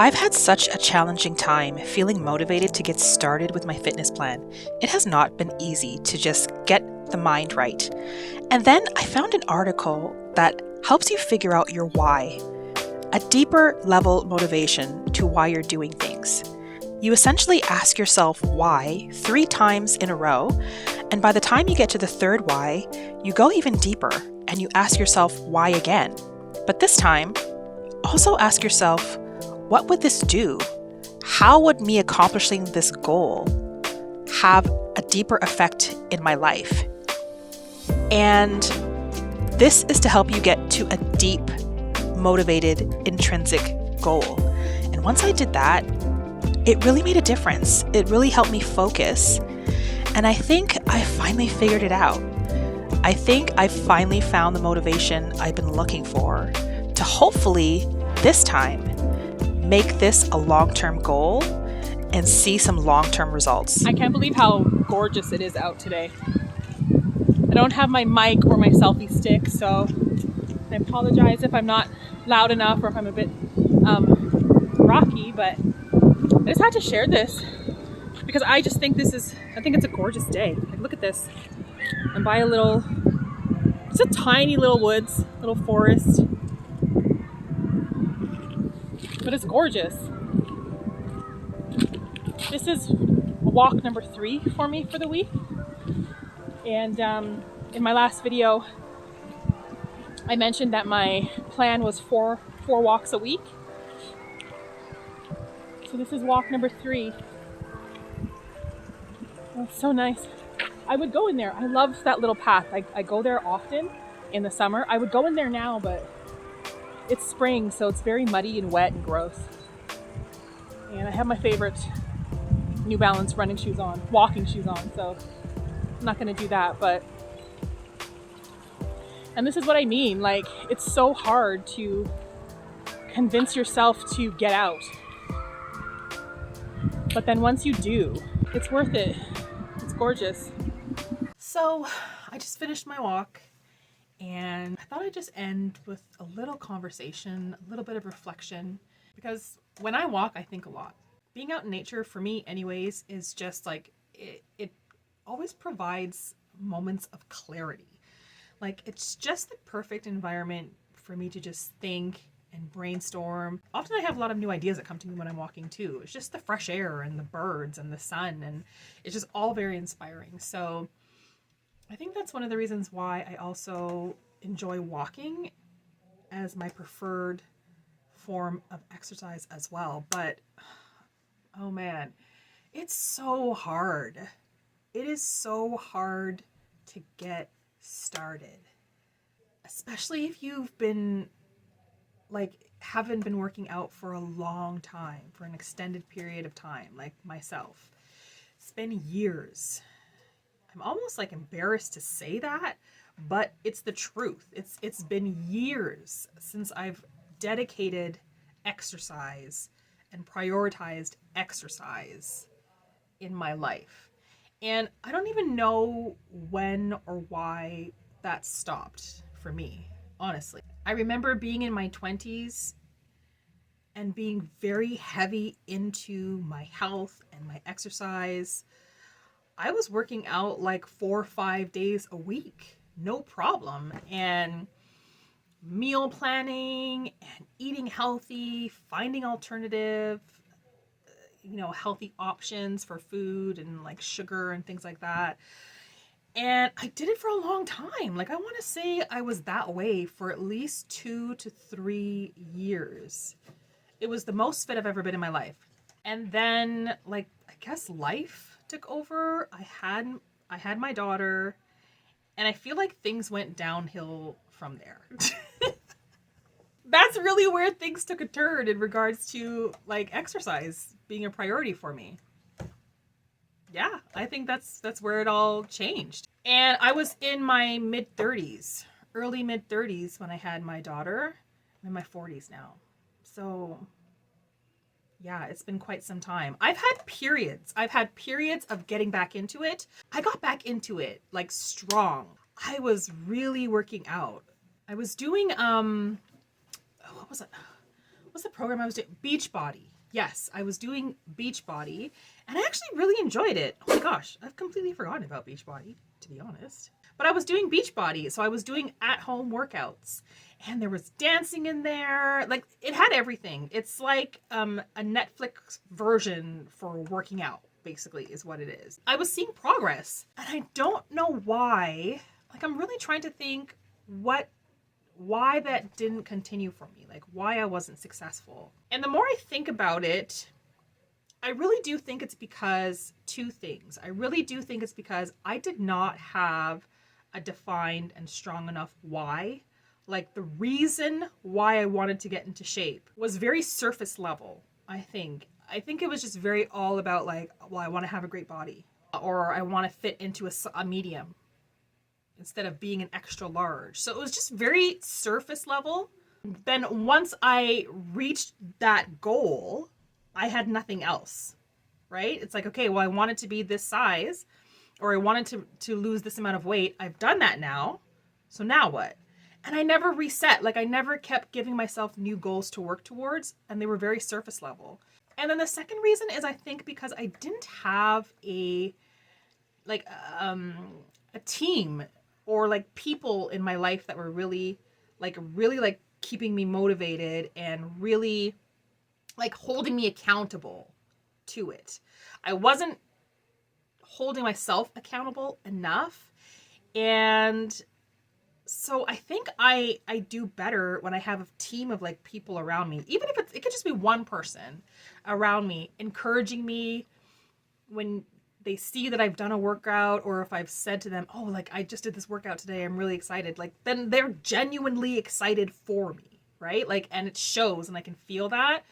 I've had such a challenging time feeling motivated to get started with my fitness plan. It has not been easy to just get the mind right. And then I found an article that helps you figure out your why, a deeper level motivation to why you're doing things. You essentially ask yourself why 3 times in a row, and by the time you get to the third why, you go even deeper and you ask yourself why again. But this time, also ask yourself, what would this do? How would me accomplishing this goal have a deeper effect in my life? And this is to help you get to a deep, motivated, intrinsic goal. And once I did that, it really made a difference. It really helped me focus. And I think I finally figured it out. I think I finally found the motivation I've been looking for to hopefully this time make this a long-term goal and see some long-term results. I can't believe how gorgeous it is out today. I don't have my mic or my selfie stick, so I apologize if I'm not loud enough or if I'm a bit rocky, but I just had to share this because I just think I think it's a gorgeous day. Like, look at this. I'm by it's a tiny little woods, little forest, but it's gorgeous. This is walk number 3 for me for the week. And in my last video, I mentioned that my plan was four walks a week. So this is walk number 3. Oh, it's so nice. I would go in there. I love that little path. I go there often in the summer. I would go in there now, but it's spring, so it's very muddy and wet and gross. And I have my favorite New Balance running shoes on, walking shoes on, so I'm not gonna do that, and this is what I mean, like, it's so hard to convince yourself to get out. But then once you do, it's worth it. It's gorgeous. So I just finished my walk and I thought I'd just end with a little conversation, a little bit of reflection, because when I walk, I think a lot. Being out in nature, for me anyways, is just like, it always provides moments of clarity. Like, it's just the perfect environment for me to just think and brainstorm. Often I have a lot of new ideas that come to me when I'm walking too. It's just the fresh air and the birds and the sun, and it's just all very inspiring. So I think that's one of the reasons why I also enjoy walking as my preferred form of exercise as well. But oh man, it's so hard. It is so hard to get started, especially if you've been haven't been working out for a long time, for an extended period of time, like myself. It's been years. I'm almost embarrassed to say that, but it's the truth. It's been years since I've dedicated exercise and prioritized exercise in my life. And I don't even know when or why that stopped for me, honestly. I remember being in my 20s and being very heavy into my health and my exercise. I was working out 4 or 5 days a week, no problem. And meal planning and eating healthy, finding alternative, healthy options for food and sugar and things like that. And I did it for a long time. I want to say I was that way for at least 2 to 3 years. It was the most fit I've ever been in my life. And then I guess life took over. I had my daughter, and I feel like things went downhill from there. That's really where things took a turn in regards to exercise being a priority for me. Yeah, I think that's where it all changed. And I was in my early mid 30s when I had my daughter. I'm in my 40s now. So yeah, it's been quite some time. I've had periods of getting back into it. I got back into it strong. I was really working out. I was doing what was what's the program I was doing? Beachbody. Yes, I was doing Beachbody, and I actually really enjoyed it. Oh my gosh, I've completely forgotten about Beachbody, to be honest. But I was doing Beachbody, so I was doing at-home workouts, and there was dancing in there. Like, it had everything. It's like a Netflix version for working out, basically, is what it is. I was seeing progress, and I don't know why. Like, I'm really trying to think why that didn't continue for me, like why I wasn't successful. And the more I think about it, I really do think it's because two things. I really do think it's because I did not have a defined and strong enough why. Like, the reason why I wanted to get into shape was very surface level, I think. I think it was just very all about like, well, I want to have a great body, or I want to fit into a medium instead of being an extra large. So it was just very surface level. Then once I reached that goal, I had nothing else, right? It's like, okay, well, I wanted to be this size, or I wanted to lose this amount of weight. I've done that now. So now what? And I never reset. Like, I never kept giving myself new goals to work towards, and they were very surface level. And then the second reason is, I think, because I didn't have a team or like people in my life that were really keeping me motivated and really like holding me accountable to it. I wasn't holding myself accountable enough. And so I think I do better when I have a team of like people around me, even if it could just be one person around me encouraging me when they see that I've done a workout, or if I've said to them, oh, like, I just did this workout today, I'm really excited. Like, then they're genuinely excited for me, right? Like, and it shows and I can feel that.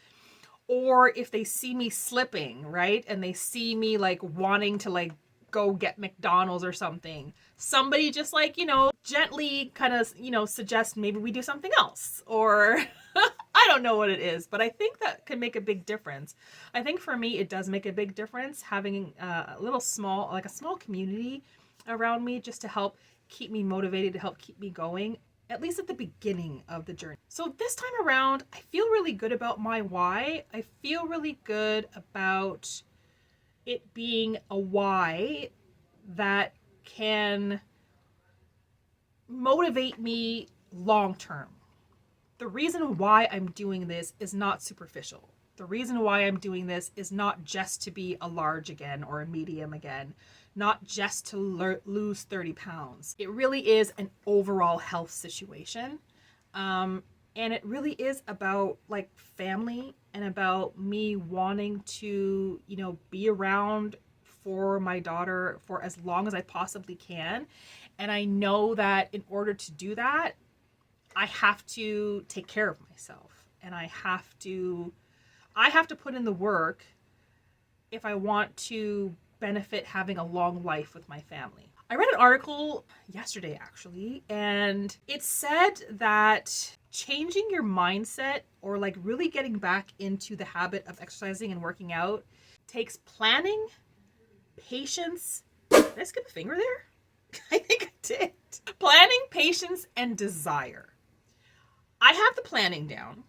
Or if they see me slipping, right? And they see me like wanting to like go get McDonald's or something, somebody just like, gently kind of, suggest maybe we do something else, or I don't know what it is, but I think that can make a big difference. I think for me, it does make a big difference having a small community around me, just to help keep me motivated, to help keep me going, at least at the beginning of the journey. So this time around, I feel really good about my why. I feel really good about it being a why that can motivate me long term. The reason why I'm doing this is not superficial. The reason why I'm doing this is not just to be a large again or a medium again, not just to lose 30 pounds. It really is an overall health situation. And it really is about like family and about me wanting to, be around for my daughter for as long as I possibly can. And I know that in order to do that, I have to take care of myself, and I have to put in the work if I want to benefit having a long life with my family. I read an article yesterday actually, and it said that changing your mindset, or like really getting back into the habit of exercising and working out, takes planning, patience. Did I skip a finger there? I think I did. Planning, patience, and desire. I have the planning down.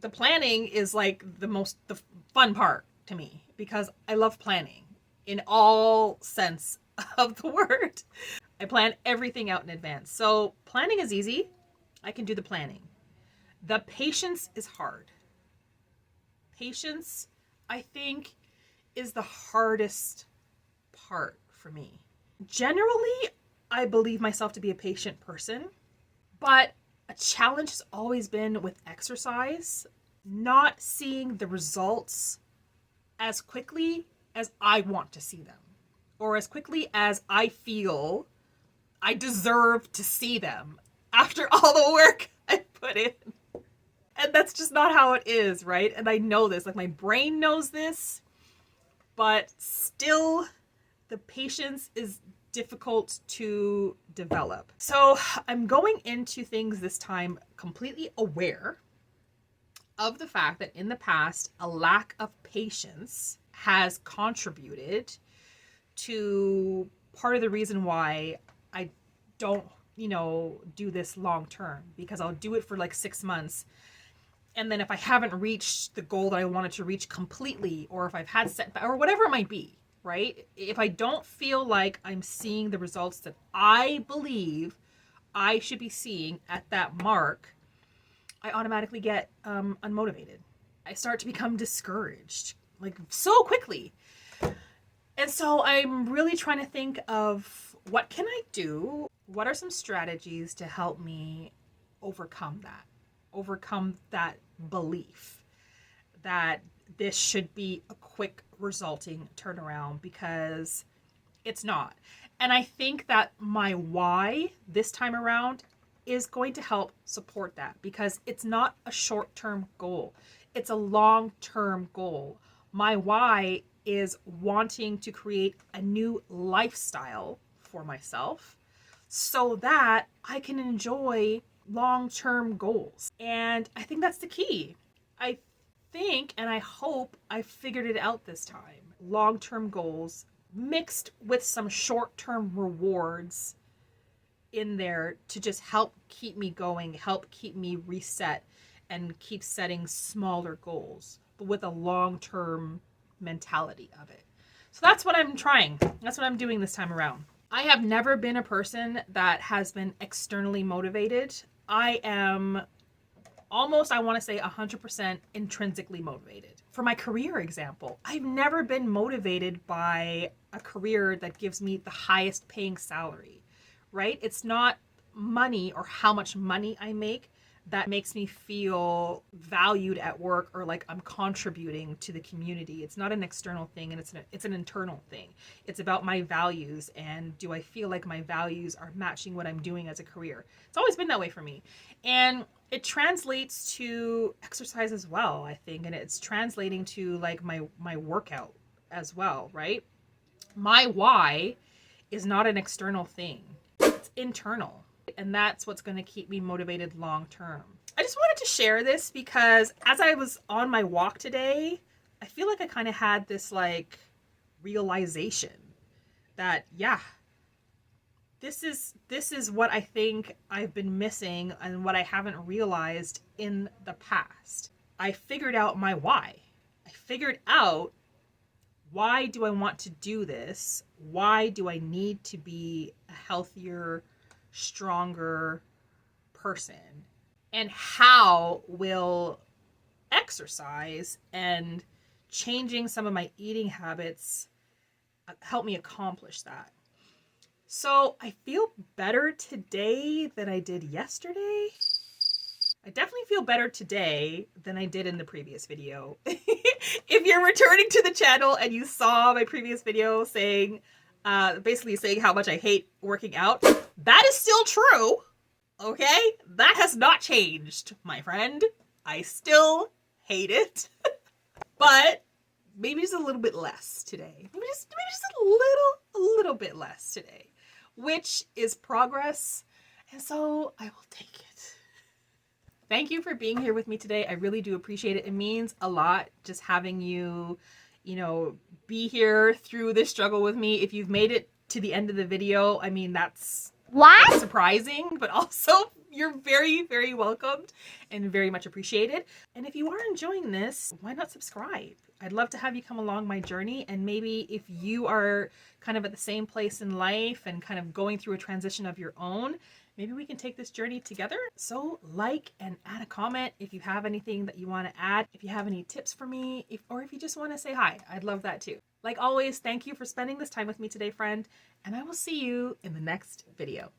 The planning is like the fun part to me, because I love planning in all sense of the word. I plan everything out in advance. So planning is easy. I can do the planning. The patience is hard. Patience, I think, is the hardest part for me. Generally, I believe myself to be a patient person, but a challenge has always been with exercise, not seeing the results as quickly as I want to see them, or as quickly as I feel I deserve to see them after all the work I put in. And that's just not how it is, right? And I know this, like my brain knows this, but still the patience is difficult to develop. So I'm going into things this time completely aware of the fact that in the past, a lack of patience has contributed to part of the reason why I don't, do this long term, because I'll do it for like 6 months And then if I haven't reached the goal that I wanted to reach completely, or if I've had setback or whatever it might be, right? If I don't feel like I'm seeing the results that I believe I should be seeing at that mark, I automatically get unmotivated. I start to become discouraged, like so quickly. And so I'm really trying to think of what can I do? What are some strategies to help me overcome that belief that this should be a quick resulting turnaround, because it's not. And I think that my why this time around is going to help support that, because it's not a short-term goal. It's a long-term goal. My why is wanting to create a new lifestyle for myself so that I can enjoy long-term goals. And I think that's the key. I think and I hope I figured it out this time. Long-term goals mixed with some short-term rewards in there to just help keep me going, help keep me reset, and keep setting smaller goals, but with a long-term mentality of it. So that's what I'm trying. That's what I'm doing this time around. I have never been a person that has been externally motivated. I am almost, I want to say 100% intrinsically motivated. For my career example, I've never been motivated by a career that gives me the highest paying salary, right? It's not money or how much money I make that makes me feel valued at work or like I'm contributing to the community. It's not an external thing, and it's an internal thing. It's about my values, and do I feel like my values are matching what I'm doing as a career? It's always been that way for me. And it translates to exercise as well, I think, and it's translating to like my workout as well, right? My why is not an external thing. It's internal. And that's what's going to keep me motivated long term. I just wanted to share this because as I was on my walk today, I feel like I kind of had this like realization that, yeah, this is what I think I've been missing and what I haven't realized in the past. I figured out my why. I figured out, why do I want to do this? Why do I need to be a healthier, stronger person? And how will exercise and changing some of my eating habits help me accomplish that? So I feel better today than I did yesterday. I definitely feel better today than I did in the previous video. If you're returning to the channel and you saw my previous video saying, basically saying how much I hate working out, that is still true, okay? That has not changed, my friend. I still hate it, but maybe just a little bit less today. Maybe just a little bit less today, which is progress, and so I will take it. Thank you for being here with me today. I really do appreciate it. It means a lot just having you, be here through this struggle with me. If you've made it to the end of the video, I mean, that's surprising, but also you're very, very welcomed and very much appreciated. And if you are enjoying this, why not subscribe? I'd love to have you come along my journey, and maybe if you are kind of at the same place in life and kind of going through a transition of your own, maybe we can take this journey together. So like and add a comment if you have anything that you want to add, if you have any tips for me, or if you just want to say hi, I'd love that too. Like always, thank you for spending this time with me today, friend, and I will see you in the next video.